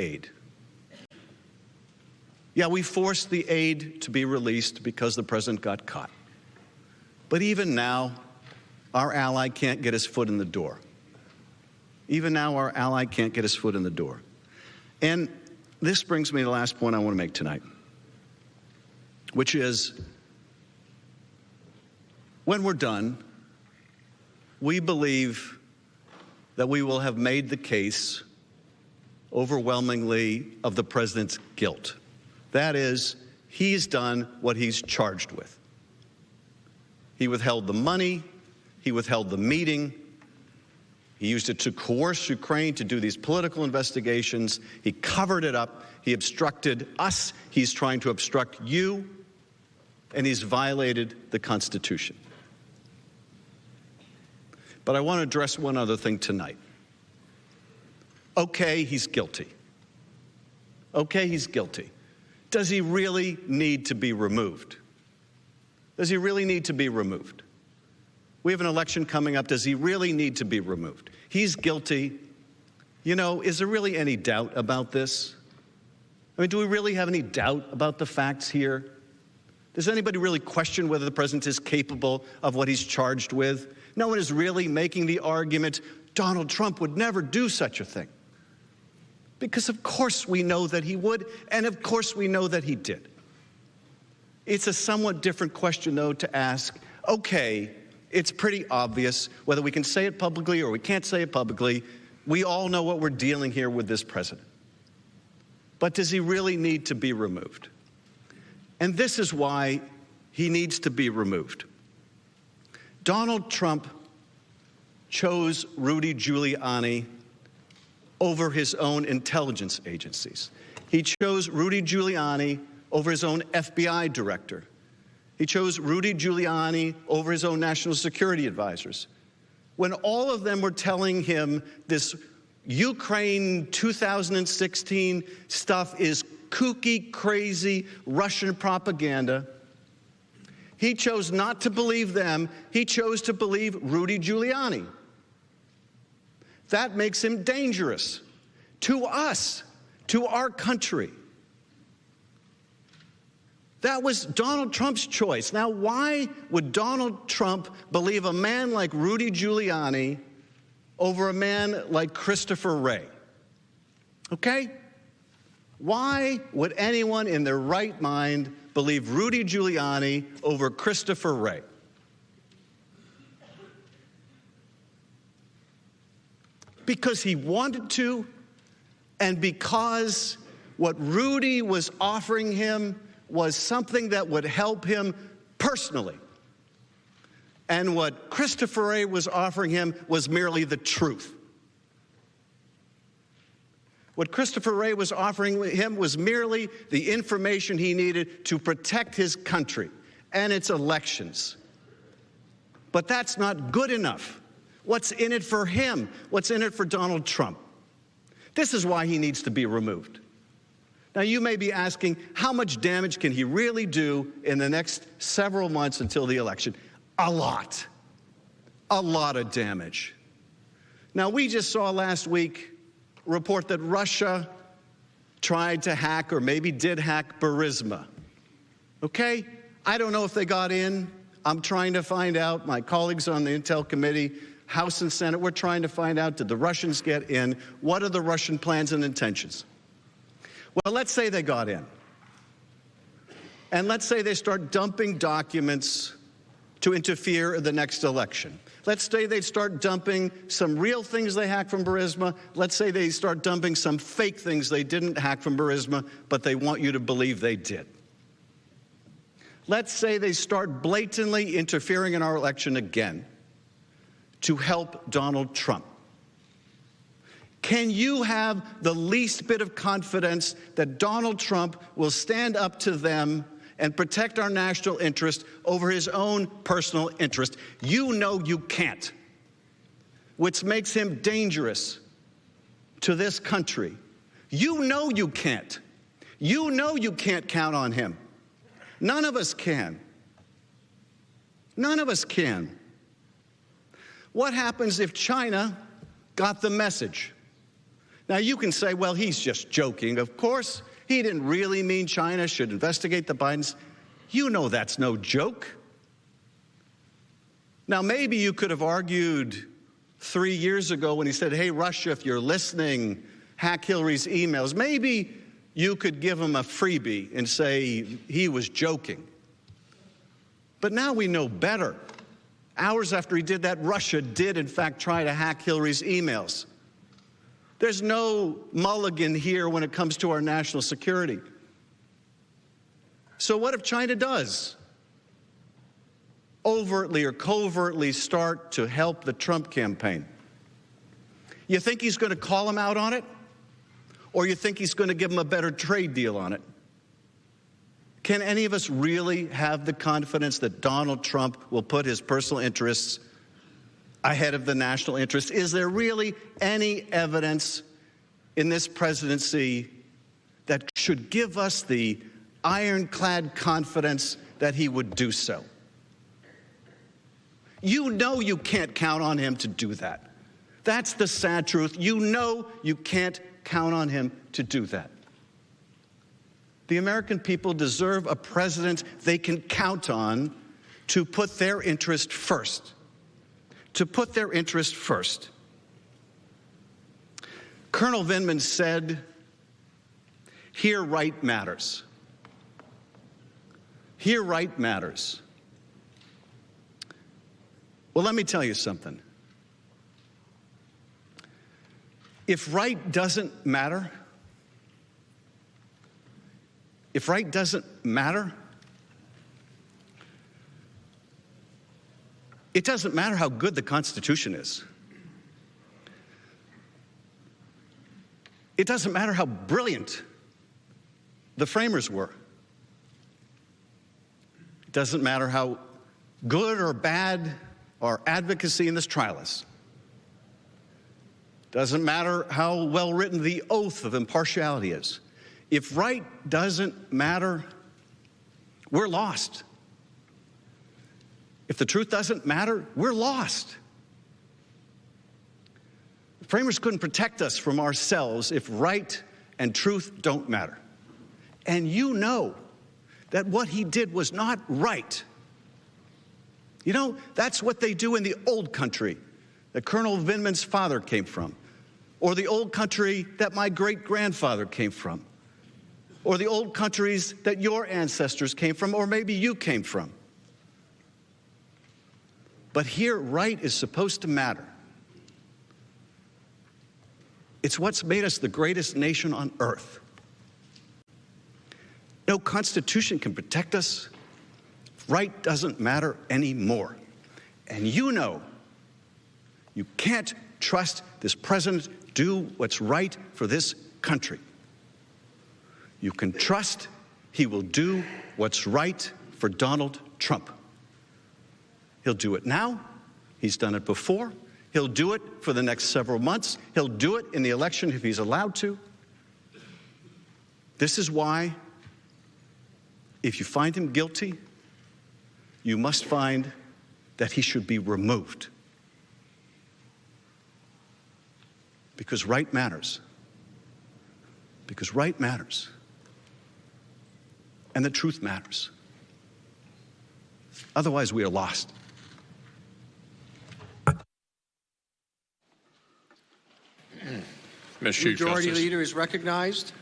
aid. Yeah, we forced the aid to be released because the president got caught. But even now, our ally can't get his foot in the door. Even now, our ally can't get his foot in the door. And this brings me to the last point I want to make tonight, which is, when we're done, we believe that we will have made the case overwhelmingly of the president's guilt. That is, he's done what he's charged with. He withheld the money, he withheld the meeting, he used it to coerce Ukraine to do these political investigations, he covered it up, he obstructed us, he's trying to obstruct you, and he's violated the Constitution. But I want to address one other thing tonight. Okay, he's guilty. Okay, he's guilty. Does he really need to be removed? Does he really need to be removed? We have an election coming up. Does he really need to be removed? He's guilty. You know, is there really any doubt about this? I mean, do we really have any doubt about the facts here? Does anybody really question whether the president is capable of what he's charged with? No one is really making the argument Donald Trump would never do such a thing. Because of course we know that he would, and of course we know that he did. It's a somewhat different question, though, to ask, okay, it's pretty obvious, whether we can say it publicly or we can't say it publicly, we all know what we're dealing here with this president. But does he really need to be removed? And this is why he needs to be removed. Donald Trump chose Rudy Giuliani over his own intelligence agencies. He chose Rudy Giuliani over his own FBI director. He chose Rudy Giuliani over his own national security advisors. When all of them were telling him this Ukraine 2016 stuff is kooky, crazy Russian propaganda, he chose not to believe them. He chose to believe Rudy Giuliani. That makes him dangerous to us, to our country. That was Donald Trump's choice. Now, why would Donald Trump believe a man like Rudy Giuliani over a man like Christopher Wray? Okay? Why would anyone in their right mind believe Rudy Giuliani over Christopher Wray? Because he wanted to, and because what Rudy was offering him was something that would help him personally. And what Christopher Wray was offering him was merely the truth. What Christopher Wray was offering him was merely the information he needed to protect his country and its elections. But that's not good enough. What's in it for him? What's in it for Donald Trump? This is why he needs to be removed. Now, you may be asking, how much damage can he really do in the next several months until the election? A lot. A lot of damage. Now, we just saw last week a report that Russia tried to hack, or maybe did hack, Burisma. Okay? I don't know if they got in. I'm trying to find out. My colleagues on the Intel Committee, House and Senate, we're trying to find out, did the Russians get in? What are the Russian plans and intentions? Well, let's say they got in. And let's say they start dumping documents to interfere in the next election. Let's say they start dumping some real things they hacked from Burisma. Let's say they start dumping some fake things they didn't hack from Burisma, but they want you to believe they did. Let's say they start blatantly interfering in our election again to help Donald Trump. Can you have the least bit of confidence that Donald Trump will stand up to them and protect our national interest over his own personal interest? You know you can't, which makes him dangerous to this country. You know you can't. You know you can't count on him. None of us can. None of us can. What happens if China got the message? Now, you can say, well, he's just joking. Of course, he didn't really mean China should investigate the Bidens. You know that's no joke. Now, maybe you could have argued 3 years ago when he said, hey, Russia, if you're listening, hack Hillary's emails. Maybe you could give him a freebie and say he was joking. But now we know better. Hours after he did that, Russia did, in fact, try to hack Hillary's emails. There's no mulligan here when it comes to our national security. So what if China does overtly or covertly start to help the Trump campaign? You think he's going to call him out on it? Or you think he's going to give him a better trade deal on it? Can any of us really have the confidence that Donald Trump will put his personal interests ahead of the national interest? Is there really any evidence in this presidency that should give us the ironclad confidence that he would do so? You know you can't count on him to do that. That's the sad truth. You know you can't count on him to do that. The American people deserve a president they can count on to put their interest first. To put their interest first. Colonel Vindman said, here right matters. Here right matters. Well, let me tell you something. If right doesn't matter, it doesn't matter how good the Constitution is. It doesn't matter how brilliant the framers were. It doesn't matter how good or bad our advocacy in this trial is. It doesn't matter how well written the oath of impartiality is. If right doesn't matter, we're lost. If the truth doesn't matter, we're lost. The framers couldn't protect us from ourselves if right and truth don't matter. And you know that what he did was not right. You know, that's what they do in the old country that Colonel Vindman's father came from, or the old country that my great-grandfather came from, or the old countries that your ancestors came from, or maybe you came from. But here, right is supposed to matter. It's what's made us the greatest nation on earth. No constitution can protect us. Right doesn't matter anymore. And you know you can't trust this president to do what's right for this country. You can trust he will do what's right for Donald Trump. He'll do it now. He's done it before. He'll do it for the next several months. He'll do it in the election if he's allowed to. This is why, if you find him guilty, you must find that he should be removed. Because right matters. Because right matters. And the truth matters. Otherwise, we are lost. Ms. Chief Majority Justice. Leader is recognized.